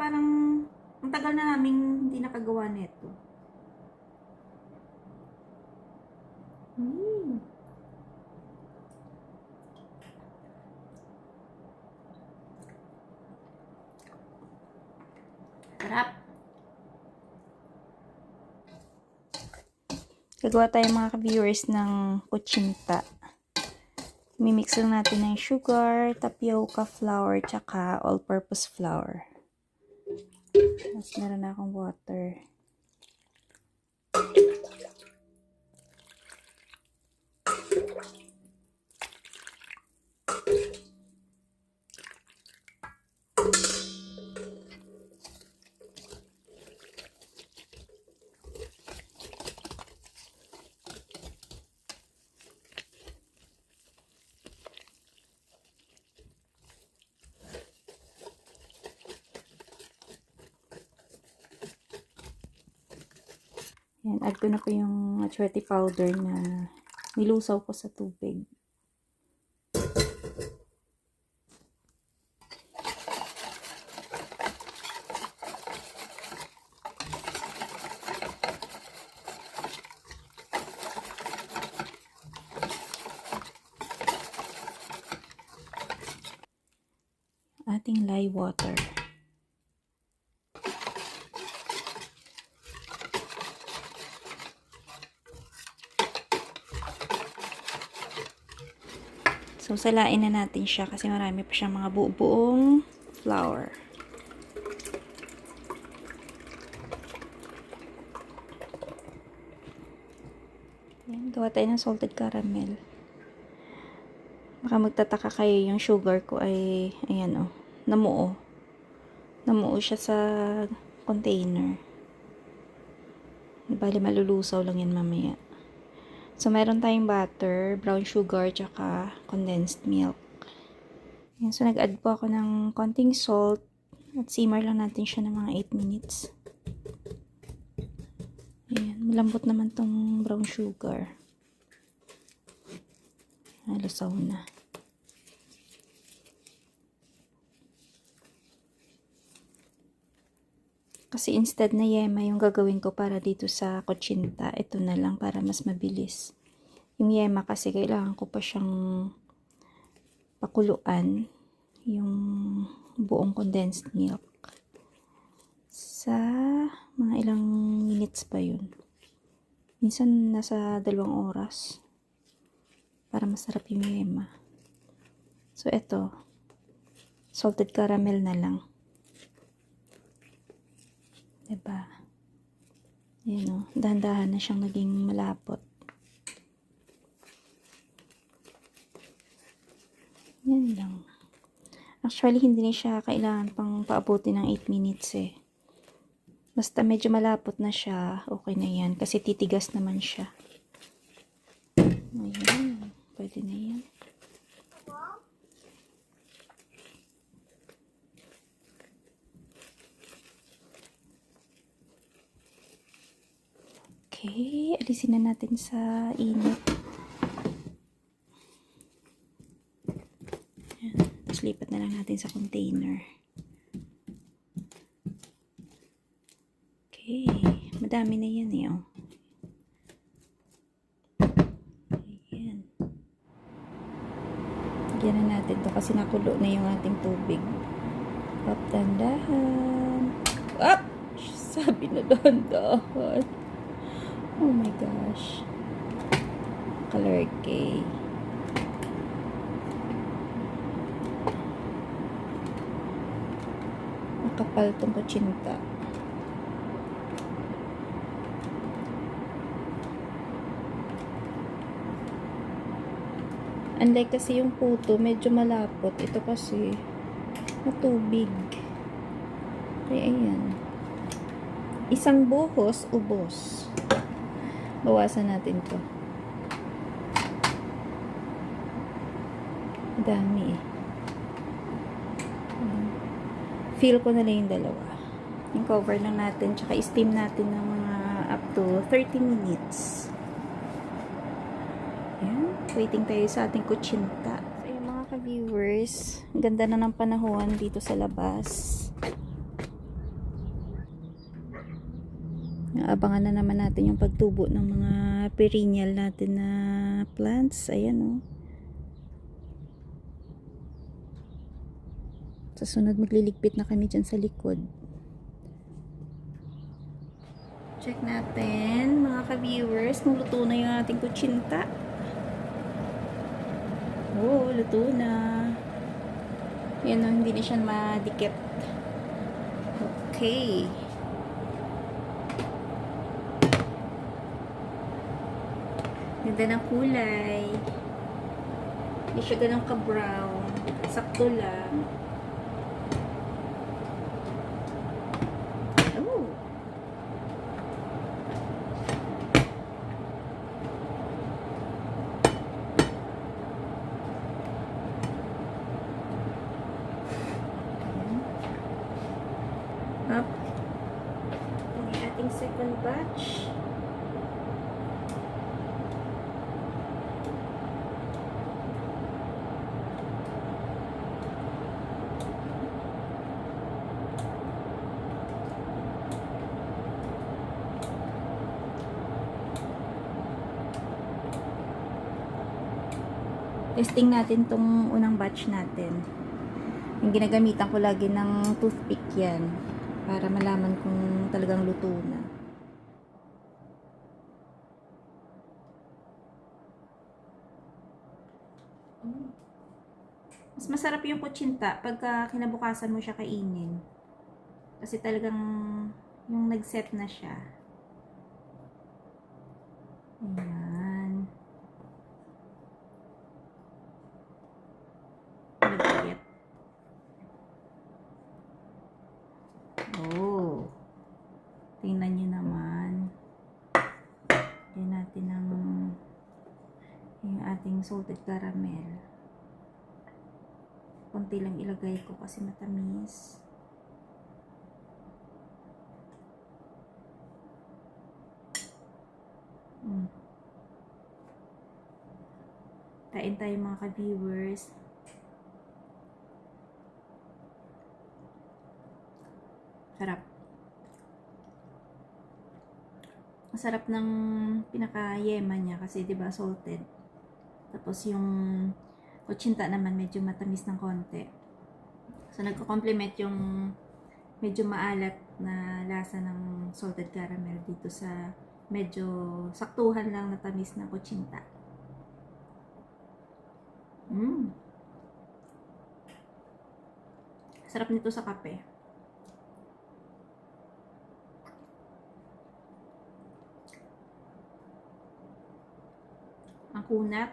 parang ang tagal na naming hindi nakagawa nito. Sarap. Gagawa tayo mga ka-viewers ng kutsinta. Mimix lang natin ng sugar, tapioca flour, tsaka all-purpose flour. Tapos meron na akong water. Yan, add ko na po yung achiote powder na nilusaw ko sa tubig. Ating lye water. So, salain na natin siya kasi marami pa siyang mga buo-buong flour. Yan, gawa tayo ng salted caramel. Baka magtataka kayo, yung sugar ko ay, ayan o, namuo. Namuo siya sa container. Bali, malulusaw lang yan mamaya. So, meron tayong butter, brown sugar, tsaka condensed milk. Yan, so, nag-add po ako ng konting salt at simmer lang natin siya ng mga 8 minutes. Ayan, malambot naman tong brown sugar. Nalusaw na. Kasi instead na yema yung gagawin ko para dito sa kutsinta, ito na lang para mas mabilis. Yung yema kasi kailangan ko pa siyang pakuluan, yung buong condensed milk. Sa mga ilang minutes pa yun. Minsan nasa 2 oras para masarap yung yema. So ito, salted caramel na lang. Diba? Ayan o. Dahan-dahan na siyang naging malapot. Yan lang. Actually, hindi na siya kailangan pang paabutin ng 8 minutes eh. Basta medyo malapot na siya, okay na yan. Kasi titigas naman siya. Ayan. Pwede na yan. Okay, alisin na natin sa init. Ayan. Tapos lipat na lang natin sa container. Okay, madami na yan eh. Oh. Ayan. Lagyan na natin to kasi nakulo na yung ating tubig. Up, dandahan. Up! Sabi na dahan-dahan. Oh my gosh. Color K. Makapal tong kutsinta. Unlike kasi yung puto, medyo malapot. Ito kasi matubig. Kaya ayan. Isang buhos, ubos. Bawasan natin to. Dami eh. Feel ko na lang yung dalawa. Yung cover lang natin, tsaka steam natin ng mga up to 30 minutes. Ayan. Waiting tayo sa ating kutsinta. So yung mga ka-viewers, ganda na ng panahon dito sa labas. Abangan na naman natin yung pagtubo ng mga perennial natin na plants. Ayan o. Sa sunod magliligpit na kami dyan sa likod. Check natin mga ka-viewers kung luto na yung ating kutsinta. Oh, luto na. Yan o, hindi na siya madikit. Okay. Ganda ng kulay. Hindi siya ganun ka-brown. Sakto lang. Oh. Up. Ang ating second batch. Testing natin tong unang batch natin. Yung ginagamitan ko lagi ng toothpick yan. Para malaman kung talagang luto na. Mas masarap yung kutsinta pagka kinabukasan mo siya kainin. Kasi talagang yung nag-set na siya. Ayan. Nag-get. Oh. Tingnan nyo naman. Yan natin yung ating salted caramel. Konti lang ilagay ko kasi matamis. Kain tayo mga ka-viewers. Sarap. Masarap ng pinaka-yema niya kasi 'di ba salted. Tapos yung kutsinta naman medyo matamis ng konti. So nagko-complement yung medyo maalat na lasa ng salted caramel dito sa medyo saktuhan lang na tamis ng kutsinta. Sarap nito sa kape. Ang kunat.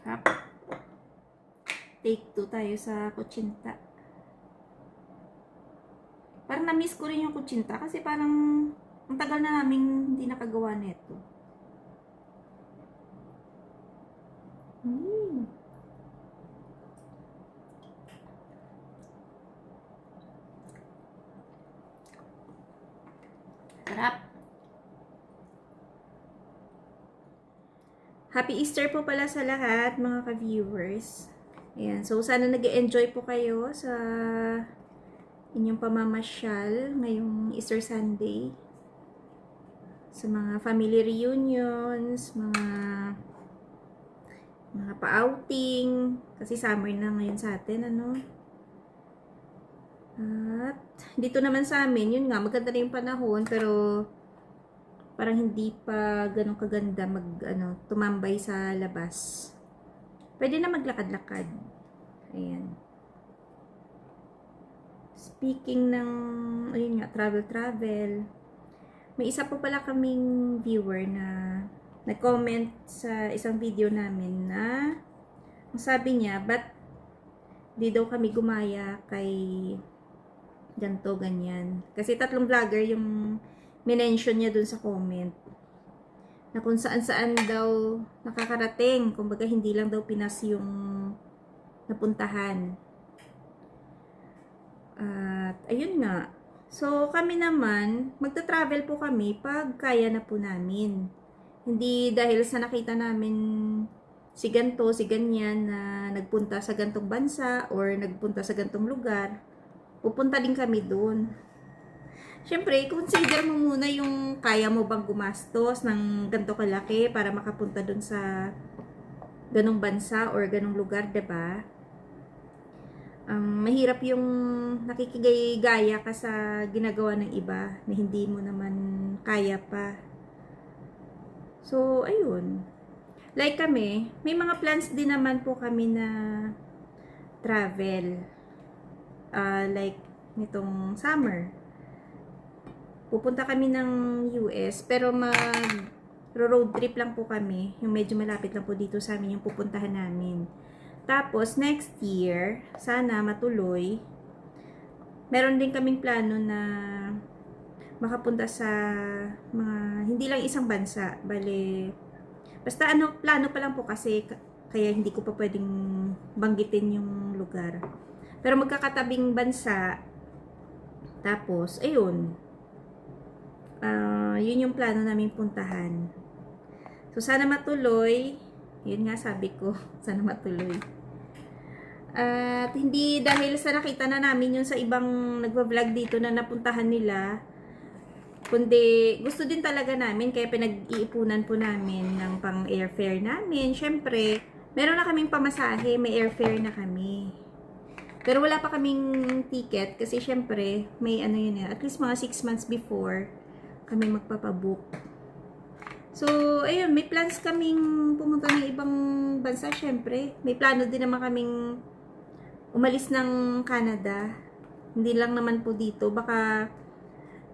Hap. Take 2 tayo sa kutsinta. Parang na-miss ko rin yung kutsinta kasi parang ang tagal na namin hindi nakagawa nito. Sarap. Happy Easter po pala sa lahat mga ka-viewers. Ayan, so sana nag-enjoy po kayo sa inyong pamamasyal ngayong Easter Sunday. Sa mga family reunions, mga pa-outing, kasi summer na ngayon sa atin, ano. At dito naman sa amin, yun nga, maganda na yung panahon, pero parang hindi pa ganun kaganda tumambay sa labas. Pwede na maglakad-lakad. Ayan. Speaking ng, ayun nga, travel. May isa po pala kaming viewer na nag-comment sa isang video namin na sabi niya, ba't di daw kami gumaya kay ganto, ganyan. Kasi 3 vlogger yung minention niya dun sa comment. Na kung saan-saan daw nakakarating. Kumbaga, hindi lang daw Pinas yung napuntahan. At, ayun nga. So, kami naman, magta-travel po kami pag kaya na po namin. Hindi dahil sa nakita namin si ganto, si ganyan na nagpunta sa gantong bansa or nagpunta sa gantong lugar. pupunta din kami doon. Siyempre, consider mo muna yung kaya mo bang gumastos ng ganito kalaki para makapunta doon sa ganong bansa or ganong lugar, 'di ba? Mahirap yung nakikigay-gaya ka sa ginagawa ng iba na hindi mo naman kaya pa. So, ayun. Like kami, may mga plans din naman po kami na travel. Like, nitong summer. Pupunta kami ng US, pero road trip lang po kami. Yung medyo malapit lang po dito sa amin yung pupuntahan namin. Tapos, next year, sana matuloy. Meron din kaming plano na makapunta sa mga, hindi lang isang bansa. Bale, basta plano pa lang po kasi, kaya hindi ko pa pwedeng banggitin yung lugar. Pero magkakatabing bansa. Tapos, ayun. Yun yung plano namin puntahan. So, sana matuloy. Yun nga sabi ko, sana matuloy. At hindi dahil sa nakita na namin yun sa ibang nagva-vlog dito na napuntahan nila, kundi gusto din talaga namin, kaya pinag-iipunan po namin ng pang airfare namin. Syempre, meron na kaming pamasahe, may airfare na kami. Pero wala pa kaming ticket kasi syempre, may ano yun, at least mga 6 months before kami magpapabook. So, ayun, may plans kaming pumunta ng ibang bansa, syempre. May plano din naman kaming umalis ng Canada. Hindi lang naman po dito. Baka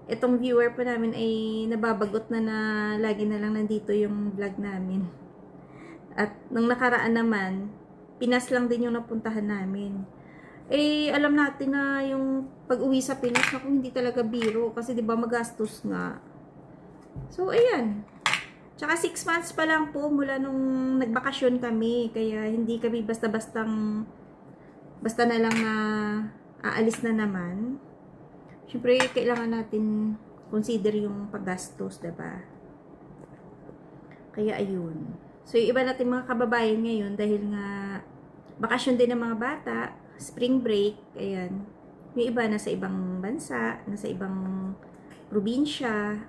itong viewer po namin ay nababagot na lagi na lang nandito yung vlog namin. At nung nakaraan naman, Pinas lang din yung napuntahan namin. Eh, alam natin na yung pag-uwi sa Pinas, naku, hindi talaga biro. Kasi di ba magastos nga. So, ayan. Tsaka 6 months pa lang po mula nung nagbakasyon kami. Kaya hindi kami basta na lang na aalis na naman. Siyempre, kailangan natin consider yung paggastos, diba? Kaya, ayun. So, yung iba natin mga kababayan ngayon, dahil nga bakasyon din ng mga bata, spring break, ayan. Yung iba nasa ibang bansa, nasa ibang probinsya.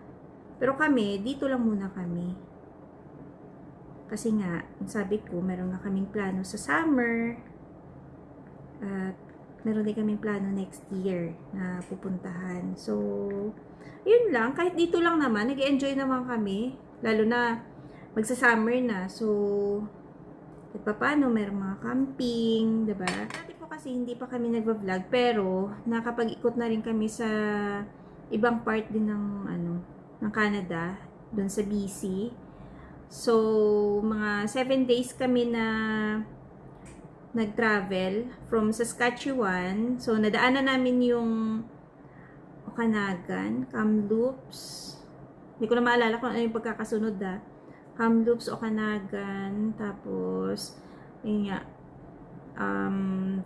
Pero kami, dito lang muna kami. Kasi nga, sabi ko, meron na kaming plano sa summer. At meron din kaming plano next year na pupuntahan. So, yun lang. Kahit dito lang naman, nag-enjoy naman kami. Lalo na, magsa-summer na. So, at paano, meron mga camping, diba? Dati po kasi hindi pa kami nagva-vlog, pero nakapag-ikot na rin kami sa ibang part din ng Canada, dun sa BC. So, mga 7 days kami na nag-travel from Saskatchewan. So, nadaanan namin yung Okanagan, Kamloops. Hindi ko na maalala kung ano yung pagkakasunod Kamloops, Okanagan, tapos, yun nga,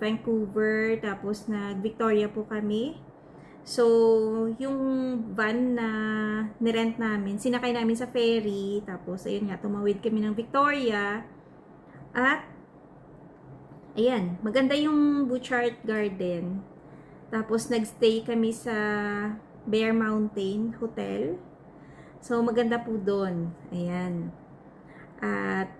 Vancouver, tapos nag-Victoria po kami. So, yung van na nirent namin, sinakay namin sa ferry, tapos, ayun nga, tumawid kami ng Victoria, at, ayan, maganda yung Butchart Garden. Tapos, nagstay kami sa Bear Mountain Hotel. So, maganda po doon. Ayan. At,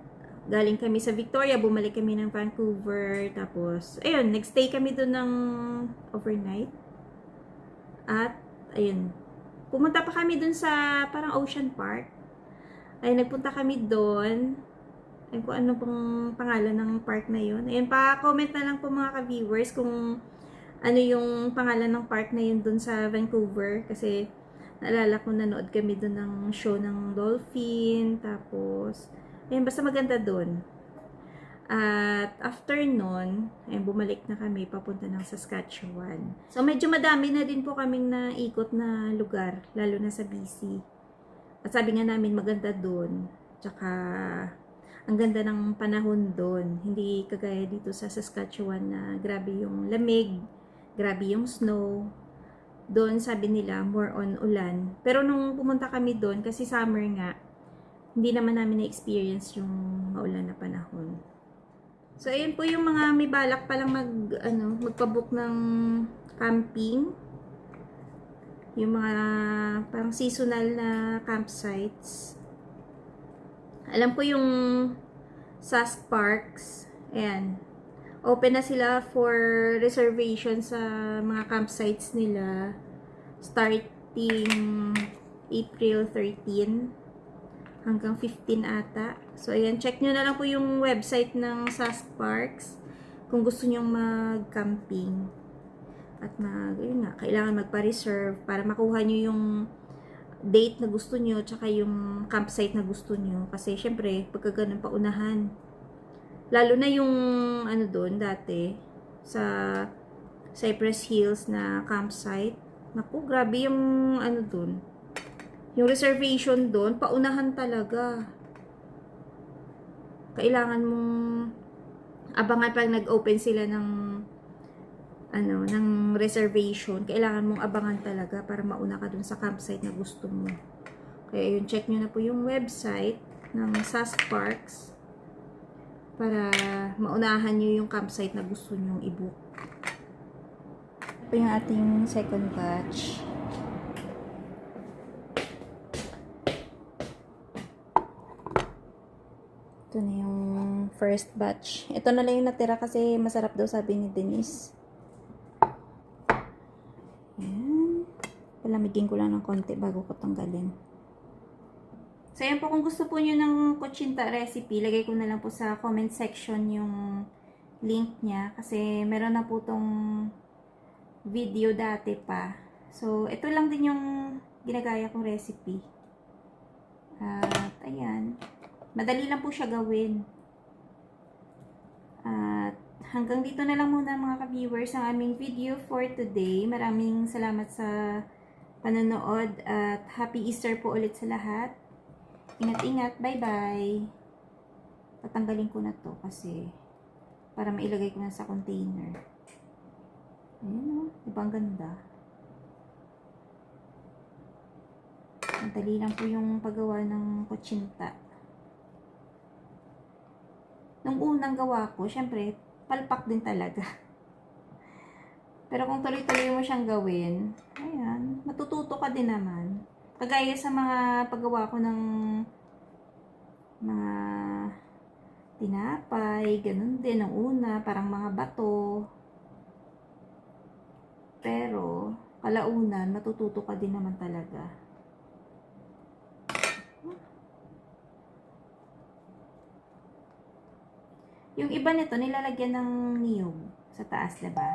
galing kami sa Victoria, bumalik kami ng Vancouver. Tapos, ayun, nagstay kami doon ng overnight. At, ayun, pumunta pa kami doon sa parang Ocean Park. Ay, nagpunta kami doon. Ayun, kung ano pong pangalan ng park na yun. Ayun, pa-comment na lang po mga ka-viewers kung ano yung pangalan ng park na yun doon sa Vancouver. Kasi, naalala ko nanood kami doon ng show ng dolphin. Tapos, ayun, basta maganda doon. At after nun, ayun, bumalik na kami papunta ng Saskatchewan. So, medyo madami na din po kaming naikot na lugar, lalo na sa BC. At sabi nga namin, maganda doon. Tsaka, ang ganda ng panahon doon. Hindi kagaya dito sa Saskatchewan na grabe yung lamig, grabe yung snow. Doon, sabi nila, more on ulan. Pero nung pumunta kami doon, kasi summer nga, hindi naman namin na-experience yung maulan na panahon. So, ayun po yung mga may balak palang magpabook ng camping. Yung mga parang seasonal na campsites. Alam ko yung Sask Parks. Ayan. Open na sila for reservation sa mga campsites nila. Starting April 13 hanggang 15 ata. So, ayan, check nyo na lang po yung website ng Sask Parks kung gusto nyo mag-camping. At yun nga, kailangan magpa-reserve para makuha nyo yung date na gusto nyo tsaka yung campsite na gusto nyo. Kasi, syempre, pagka ganun paunahan. Lalo na yung, doon, dati, sa Cypress Hills na campsite. Naku, grabe yung, doon. Yung reservation doon, paunahan talaga. Kailangan mong abangan pag nag-open sila ng ng reservation. Kailangan mong abangan talaga para mauna ka dun sa campsite na gusto mo. Kaya yun, check nyo na po yung website ng Sask Parks para maunahan nyo yung campsite na gusto nyo i-book. Ito yung ating second batch. Ito na yung first batch. Ito na lang yung natira kasi masarap daw sabi ni Denise. Ayan. Palamigin ko lang ng konti bago ko tanggalin. So, ayan po. Kung gusto po nyo ng kutsinta recipe, lagay ko na lang po sa comment section yung link niya. Kasi meron na po tong video dati pa. So, ito lang din yung ginagaya kong recipe. At, ayan. Madali lang po siya gawin. At hanggang dito na lang muna mga ka-viewers ang aming video for today. Maraming salamat sa panonood at happy Easter po ulit sa lahat. Ingat-ingat. Bye-bye. Tatanggalin ko na to kasi para mailagay ko na sa container. Ayan o. Diba ang ganda? Madali lang po yung paggawa ng kutsinta. Nung unang gawa ko, syempre, palpak din talaga. Pero kung tuloy-tuloy mo siyang gawin, ayan, matututo ka din naman. Kagaya sa mga paggawa ko ng mga tinapay, ganun din, nung una, parang mga bato. Pero, kalaunan, matututo ka din naman talaga. Yung iba nito, nilalagyan ng niyog sa taas, diba?